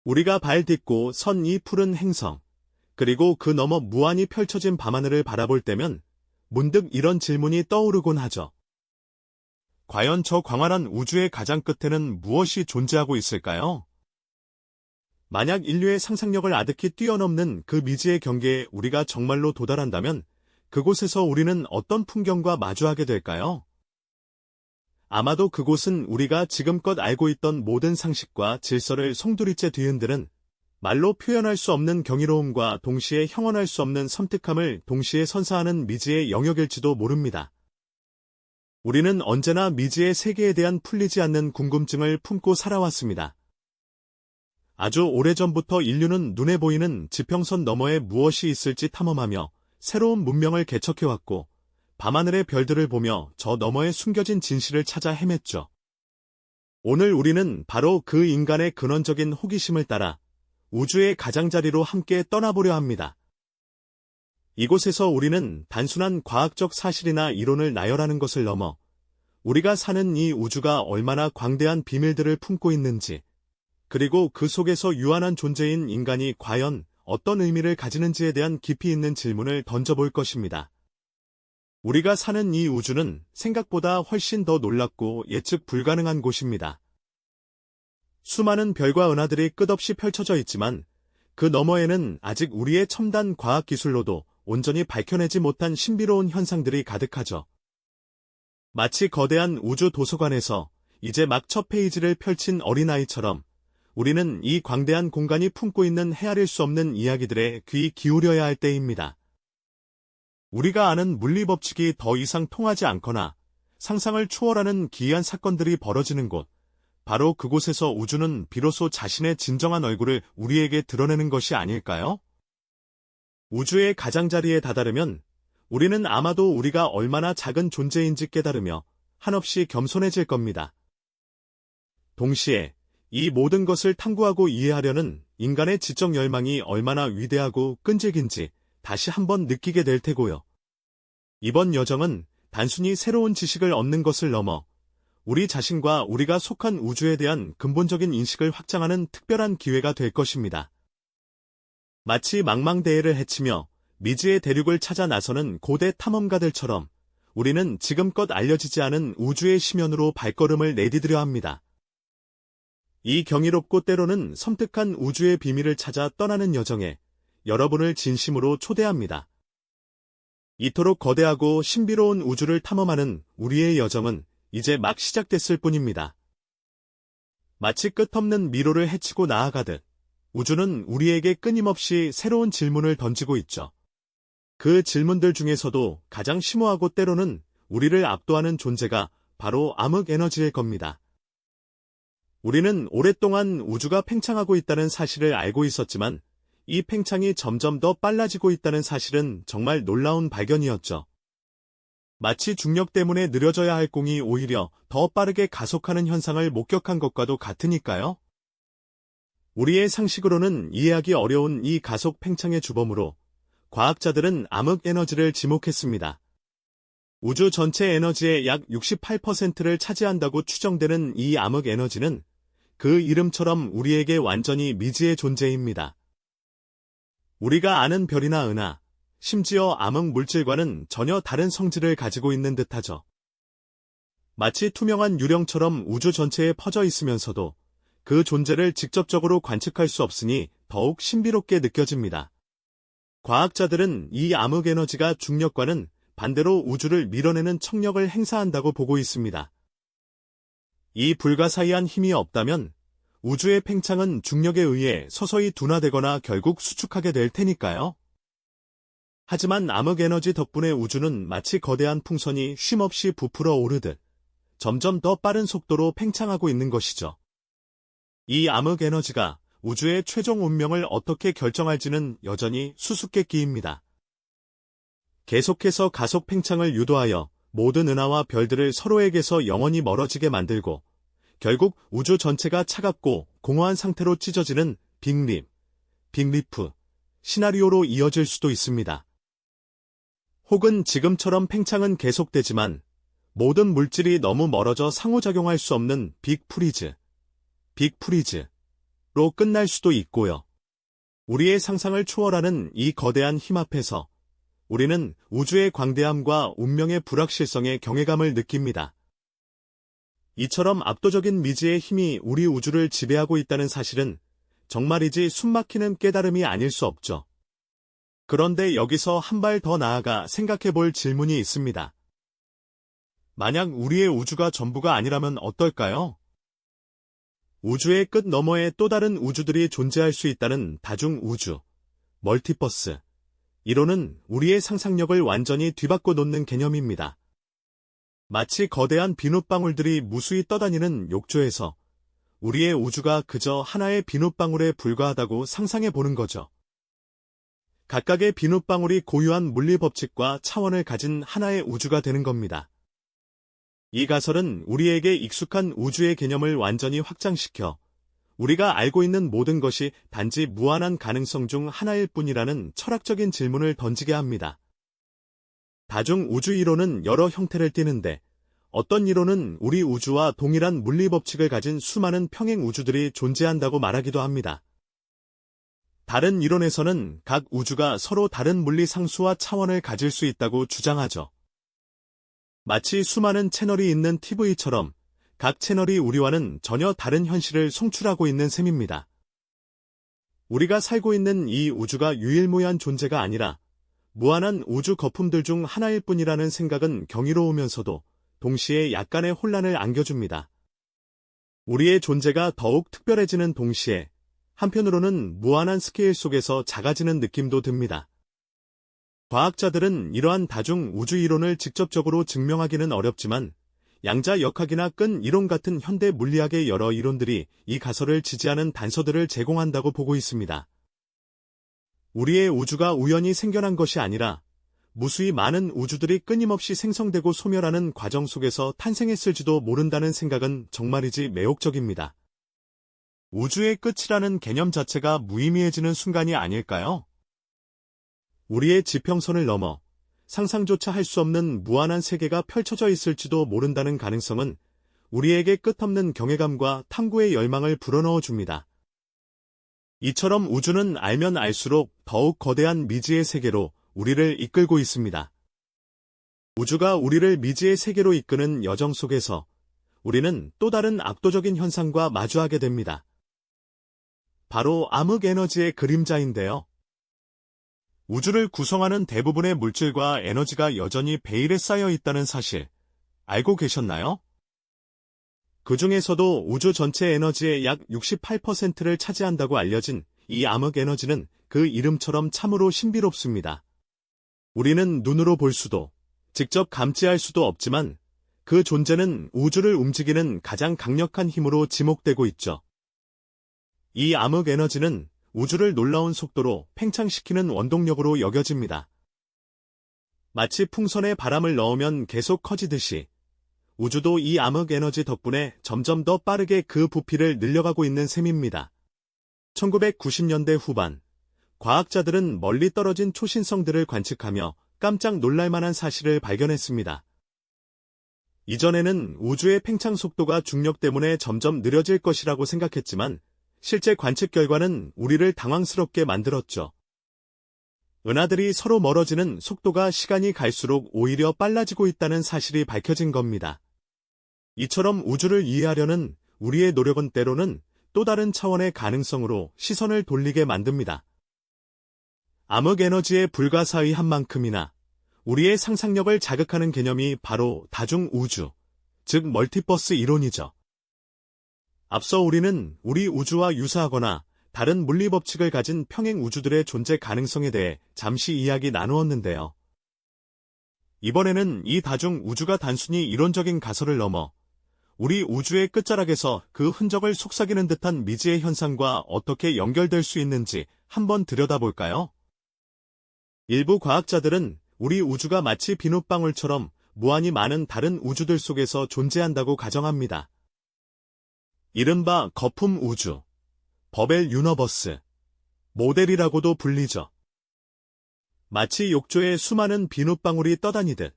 우리가 발 딛고 선 이 푸른 행성, 그리고 그 너머 무한히 펼쳐진 밤하늘을 바라볼 때면 문득 이런 질문이 떠오르곤 하죠. 과연 저 광활한 우주의 가장 끝에는 무엇이 존재하고 있을까요? 만약 인류의 상상력을 아득히 뛰어넘는 그 미지의 경계에 우리가 정말로 도달한다면 그곳에서 우리는 어떤 풍경과 마주하게 될까요? 아마도 그곳은 우리가 지금껏 알고 있던 모든 상식과 질서를 송두리째 뒤흔드는 말로 표현할 수 없는 경이로움과 동시에 형언할 수 없는 섬뜩함을 동시에 선사하는 미지의 영역일지도 모릅니다. 우리는 언제나 미지의 세계에 대한 풀리지 않는 궁금증을 품고 살아왔습니다. 아주 오래전부터 인류는 눈에 보이는 지평선 너머에 무엇이 있을지 탐험하며 새로운 문명을 개척해왔고 밤하늘의 별들을 보며 저 너머에 숨겨진 진실을 찾아 헤맸죠. 오늘 우리는 바로 그 인간의 근원적인 호기심을 따라 우주의 가장자리로 함께 떠나보려 합니다. 이곳에서 우리는 단순한 과학적 사실이나 이론을 나열하는 것을 넘어 우리가 사는 이 우주가 얼마나 광대한 비밀들을 품고 있는지, 그리고 그 속에서 유한한 존재인 인간이 과연 어떤 의미를 가지는지에 대한 깊이 있는 질문을 던져볼 것입니다. 우리가 사는 이 우주는 생각보다 훨씬 더 놀랍고 예측 불가능한 곳입니다. 수많은 별과 은하들이 끝없이 펼쳐져 있지만 그 너머에는 아직 우리의 첨단 과학기술로도 온전히 밝혀내지 못한 신비로운 현상들이 가득하죠. 마치 거대한 우주 도서관에서 이제 막 첫 페이지를 펼친 어린아이처럼 우리는 이 광대한 공간이 품고 있는 헤아릴 수 없는 이야기들에 귀 기울여야 할 때입니다. 우리가 아는 물리법칙이 더 이상 통하지 않거나 상상을 초월하는 기이한 사건들이 벌어지는 곳, 바로 그곳에서 우주는 비로소 자신의 진정한 얼굴을 우리에게 드러내는 것이 아닐까요? 우주의 가장자리에 다다르면 우리는 아마도 우리가 얼마나 작은 존재인지 깨달으며 한없이 겸손해질 겁니다. 동시에 이 모든 것을 탐구하고 이해하려는 인간의 지적 열망이 얼마나 위대하고 끈질긴지 다시 한번 느끼게 될 테고요. 이번 여정은 단순히 새로운 지식을 얻는 것을 넘어 우리 자신과 우리가 속한 우주에 대한 근본적인 인식을 확장하는 특별한 기회가 될 것입니다. 마치 망망대해를 헤치며 미지의 대륙을 찾아 나서는 고대 탐험가들처럼 우리는 지금껏 알려지지 않은 우주의 심연으로 발걸음을 내디디려 합니다. 이 경이롭고 때로는 섬뜩한 우주의 비밀을 찾아 떠나는 여정에 여러분을 진심으로 초대합니다. 이토록 거대하고 신비로운 우주를 탐험하는 우리의 여정은 이제 막 시작됐을 뿐입니다. 마치 끝없는 미로를 헤치고 나아가듯 우주는 우리에게 끊임없이 새로운 질문을 던지고 있죠. 그 질문들 중에서도 가장 심오하고 때로는 우리를 압도하는 존재가 바로 암흑에너지일 겁니다. 우리는 오랫동안 우주가 팽창하고 있다는 사실을 알고 있었지만 이 팽창이 점점 더 빨라지고 있다는 사실은 정말 놀라운 발견이었죠. 마치 중력 때문에 느려져야 할 공이 오히려 더 빠르게 가속하는 현상을 목격한 것과도 같으니까요. 우리의 상식으로는 이해하기 어려운 이 가속 팽창의 주범으로 과학자들은 암흑에너지를 지목했습니다. 우주 전체 에너지의 약 68%를 차지한다고 추정되는 이 암흑에너지는 그 이름처럼 우리에게 완전히 미지의 존재입니다. 우리가 아는 별이나 은하, 심지어 암흑 물질과는 전혀 다른 성질을 가지고 있는 듯하죠. 마치 투명한 유령처럼 우주 전체에 퍼져 있으면서도 그 존재를 직접적으로 관측할 수 없으니 더욱 신비롭게 느껴집니다. 과학자들은 이 암흑에너지가 중력과는 반대로 우주를 밀어내는 척력을 행사한다고 보고 있습니다. 이 불가사의한 힘이 없다면 우주의 팽창은 중력에 의해 서서히 둔화되거나 결국 수축하게 될 테니까요. 하지만 암흑에너지 덕분에 우주는 마치 거대한 풍선이 쉼없이 부풀어 오르듯 점점 더 빠른 속도로 팽창하고 있는 것이죠. 이 암흑에너지가 우주의 최종 운명을 어떻게 결정할지는 여전히 수수께끼입니다. 계속해서 가속 팽창을 유도하여 모든 은하와 별들을 서로에게서 영원히 멀어지게 만들고 결국 우주 전체가 차갑고 공허한 상태로 찢어지는 빅리프 시나리오로 이어질 수도 있습니다. 혹은 지금처럼 팽창은 계속되지만 모든 물질이 너무 멀어져 상호작용할 수 없는 빅프리즈. 끝날 수도 있고요. 우리의 상상을 초월하는 이 거대한 힘 앞에서 우리는 우주의 광대함과 운명의 불확실성에 경외감을 느낍니다. 이처럼 압도적인 미지의 힘이 우리 우주를 지배하고 있다는 사실은 정말이지 숨막히는 깨달음이 아닐 수 없죠. 그런데 여기서 한 발 더 나아가 생각해 볼 질문이 있습니다. 만약 우리의 우주가 전부가 아니라면 어떨까요? 우주의 끝 너머에 또 다른 우주들이 존재할 수 있다는 다중우주, 멀티버스. 이론은 우리의 상상력을 완전히 뒤바꿔 놓는 개념입니다. 마치 거대한 비눗방울들이 무수히 떠다니는 욕조에서 우리의 우주가 그저 하나의 비눗방울에 불과하다고 상상해 보는 거죠. 각각의 비눗방울이 고유한 물리 법칙과 차원을 가진 하나의 우주가 되는 겁니다. 이 가설은 우리에게 익숙한 우주의 개념을 완전히 확장시켜 우리가 알고 있는 모든 것이 단지 무한한 가능성 중 하나일 뿐이라는 철학적인 질문을 던지게 합니다. 다중우주 이론은 여러 형태를 띠는데 어떤 이론은 우리 우주와 동일한 물리 법칙을 가진 수많은 평행 우주들이 존재한다고 말하기도 합니다. 다른 이론에서는 각 우주가 서로 다른 물리 상수와 차원을 가질 수 있다고 주장하죠. 마치 수많은 채널이 있는 TV처럼 각 채널이 우리와는 전혀 다른 현실을 송출하고 있는 셈입니다. 우리가 살고 있는 이 우주가 유일무이한 존재가 아니라 무한한 우주 거품들 중 하나일 뿐이라는 생각은 경이로우면서도 동시에 약간의 혼란을 안겨줍니다. 우리의 존재가 더욱 특별해지는 동시에 한편으로는 무한한 스케일 속에서 작아지는 느낌도 듭니다. 과학자들은 이러한 다중 우주 이론을 직접적으로 증명하기는 어렵지만 양자역학이나 끈 이론 같은 현대 물리학의 여러 이론들이 이 가설을 지지하는 단서들을 제공한다고 보고 있습니다. 우리의 우주가 우연히 생겨난 것이 아니라 무수히 많은 우주들이 끊임없이 생성되고 소멸하는 과정 속에서 탄생했을지도 모른다는 생각은 정말이지 매혹적입니다. 우주의 끝이라는 개념 자체가 무의미해지는 순간이 아닐까요? 우리의 지평선을 넘어 상상조차 할 수 없는 무한한 세계가 펼쳐져 있을지도 모른다는 가능성은 우리에게 끝없는 경외감과 탐구의 열망을 불어넣어 줍니다. 이처럼 우주는 알면 알수록 더욱 거대한 미지의 세계로 우리를 이끌고 있습니다. 우주가 우리를 미지의 세계로 이끄는 여정 속에서 우리는 또 다른 압도적인 현상과 마주하게 됩니다. 바로 암흑에너지의 그림자인데요. 우주를 구성하는 대부분의 물질과 에너지가 여전히 베일에 쌓여 있다는 사실 알고 계셨나요? 그 중에서도 우주 전체 에너지의 약 68%를 차지한다고 알려진 이 암흑에너지는 그 이름처럼 참으로 신비롭습니다. 우리는 눈으로 볼 수도, 직접 감지할 수도 없지만 그 존재는 우주를 움직이는 가장 강력한 힘으로 지목되고 있죠. 이 암흑에너지는 우주를 놀라운 속도로 팽창시키는 원동력으로 여겨집니다. 마치 풍선에 바람을 넣으면 계속 커지듯이 우주도 이 암흑에너지 덕분에 점점 더 빠르게 그 부피를 늘려가고 있는 셈입니다. 1990년대 후반, 과학자들은 멀리 떨어진 초신성들을 관측하며 깜짝 놀랄만한 사실을 발견했습니다. 이전에는 우주의 팽창 속도가 중력 때문에 점점 느려질 것이라고 생각했지만 실제 관측 결과는 우리를 당황스럽게 만들었죠. 은하들이 서로 멀어지는 속도가 시간이 갈수록 오히려 빨라지고 있다는 사실이 밝혀진 겁니다. 이처럼 우주를 이해하려는 우리의 노력은 때로는 또 다른 차원의 가능성으로 시선을 돌리게 만듭니다. 암흑에너지의 불가사의한 만큼이나 우리의 상상력을 자극하는 개념이 바로 다중우주, 즉 멀티버스 이론이죠. 앞서 우리는 우리 우주와 유사하거나 다른 물리 법칙을 가진 평행 우주들의 존재 가능성에 대해 잠시 이야기 나누었는데요. 이번에는 이 다중 우주가 단순히 이론적인 가설을 넘어 우리 우주의 끝자락에서 그 흔적을 속삭이는 듯한 미지의 현상과 어떻게 연결될 수 있는지 한번 들여다볼까요? 일부 과학자들은 우리 우주가 마치 비눗방울처럼 무한히 많은 다른 우주들 속에서 존재한다고 가정합니다. 이른바 거품 우주, 버벨 유너버스, 모델이라고도 불리죠. 마치 욕조에 수많은 비눗방울이 떠다니듯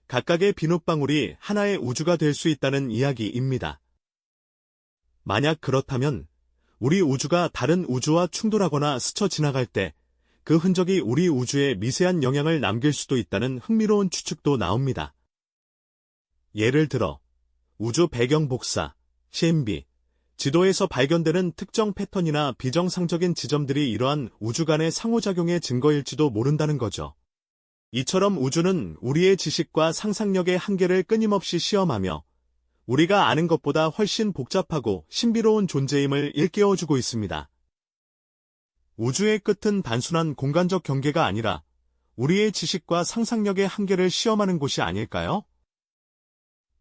각각의 비눗방울이 하나의 우주가 될 수 있다는 이야기입니다. 만약 그렇다면 우리 우주가 다른 우주와 충돌하거나 스쳐 지나갈 때 그 흔적이 우리 우주에 미세한 영향을 남길 수도 있다는 흥미로운 추측도 나옵니다. 예를 들어 우주 배경 복사, CMB, 지도에서 발견되는 특정 패턴이나 비정상적인 지점들이 이러한 우주 간의 상호작용의 증거일지도 모른다는 거죠. 이처럼 우주는 우리의 지식과 상상력의 한계를 끊임없이 시험하며 우리가 아는 것보다 훨씬 복잡하고 신비로운 존재임을 일깨워주고 있습니다. 우주의 끝은 단순한 공간적 경계가 아니라 우리의 지식과 상상력의 한계를 시험하는 곳이 아닐까요?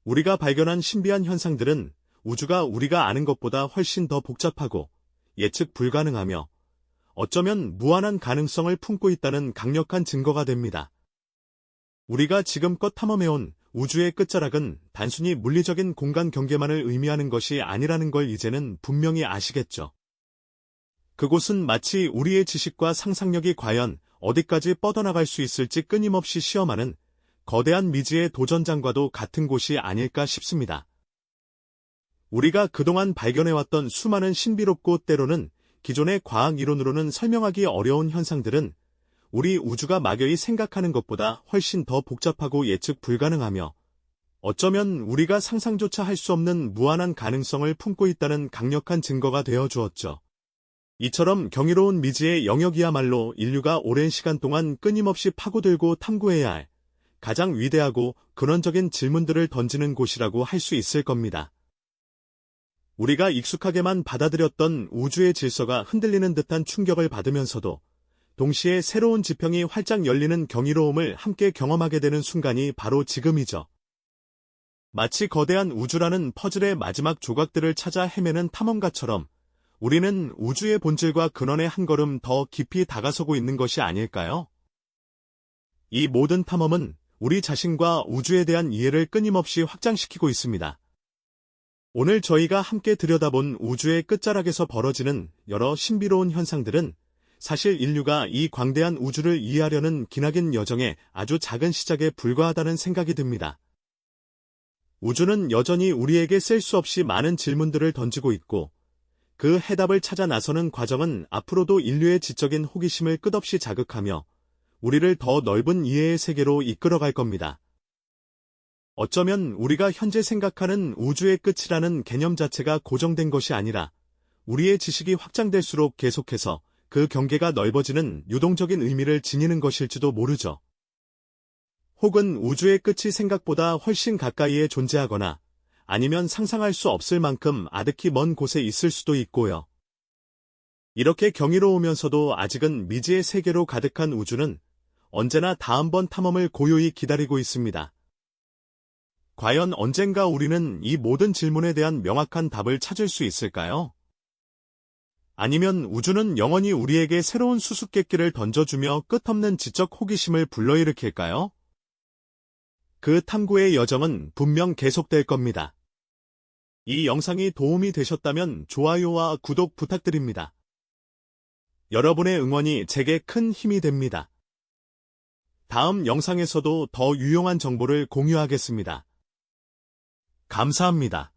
우리가 발견한 신비한 현상들은 우주가 우리가 아는 것보다 훨씬 더 복잡하고 예측 불가능하며 어쩌면 무한한 가능성을 품고 있다는 강력한 증거가 됩니다. 우리가 지금껏 탐험해온 우주의 끝자락은 단순히 물리적인 공간 경계만을 의미하는 것이 아니라는 걸 이제는 분명히 아시겠죠. 그곳은 마치 우리의 지식과 상상력이 과연 어디까지 뻗어나갈 수 있을지 끊임없이 시험하는 거대한 미지의 도전장과도 같은 곳이 아닐까 싶습니다. 우리가 그동안 발견해왔던 수많은 신비롭고 때로는 기존의 과학 이론으로는 설명하기 어려운 현상들은 우리 우주가 막연히 생각하는 것보다 훨씬 더 복잡하고 예측 불가능하며 어쩌면 우리가 상상조차 할 수 없는 무한한 가능성을 품고 있다는 강력한 증거가 되어 주었죠. 이처럼 경이로운 미지의 영역이야말로 인류가 오랜 시간 동안 끊임없이 파고들고 탐구해야 할 가장 위대하고 근원적인 질문들을 던지는 곳이라고 할 수 있을 겁니다. 우리가 익숙하게만 받아들였던 우주의 질서가 흔들리는 듯한 충격을 받으면서도 동시에 새로운 지평이 활짝 열리는 경이로움을 함께 경험하게 되는 순간이 바로 지금이죠. 마치 거대한 우주라는 퍼즐의 마지막 조각들을 찾아 헤매는 탐험가처럼 우리는 우주의 본질과 근원에 한 걸음 더 깊이 다가서고 있는 것이 아닐까요? 이 모든 탐험은 우리 자신과 우주에 대한 이해를 끊임없이 확장시키고 있습니다. 오늘 저희가 함께 들여다본 우주의 끝자락에서 벌어지는 여러 신비로운 현상들은 사실 인류가 이 광대한 우주를 이해하려는 기나긴 여정의 아주 작은 시작에 불과하다는 생각이 듭니다. 우주는 여전히 우리에게 셀 수 없이 많은 질문들을 던지고 있고 그 해답을 찾아 나서는 과정은 앞으로도 인류의 지적인 호기심을 끝없이 자극하며 우리를 더 넓은 이해의 세계로 이끌어갈 겁니다. 어쩌면 우리가 현재 생각하는 우주의 끝이라는 개념 자체가 고정된 것이 아니라 우리의 지식이 확장될수록 계속해서 그 경계가 넓어지는 유동적인 의미를 지니는 것일지도 모르죠. 혹은 우주의 끝이 생각보다 훨씬 가까이에 존재하거나 아니면 상상할 수 없을 만큼 아득히 먼 곳에 있을 수도 있고요. 이렇게 경이로우면서도 아직은 미지의 세계로 가득한 우주는 언제나 다음번 탐험을 고요히 기다리고 있습니다. 과연 언젠가 우리는 이 모든 질문에 대한 명확한 답을 찾을 수 있을까요? 아니면 우주는 영원히 우리에게 새로운 수수께끼를 던져주며 끝없는 지적 호기심을 불러일으킬까요? 그 탐구의 여정은 분명 계속될 겁니다. 이 영상이 도움이 되셨다면 좋아요와 구독 부탁드립니다. 여러분의 응원이 제게 큰 힘이 됩니다. 다음 영상에서도 더 유용한 정보를 공유하겠습니다. 감사합니다.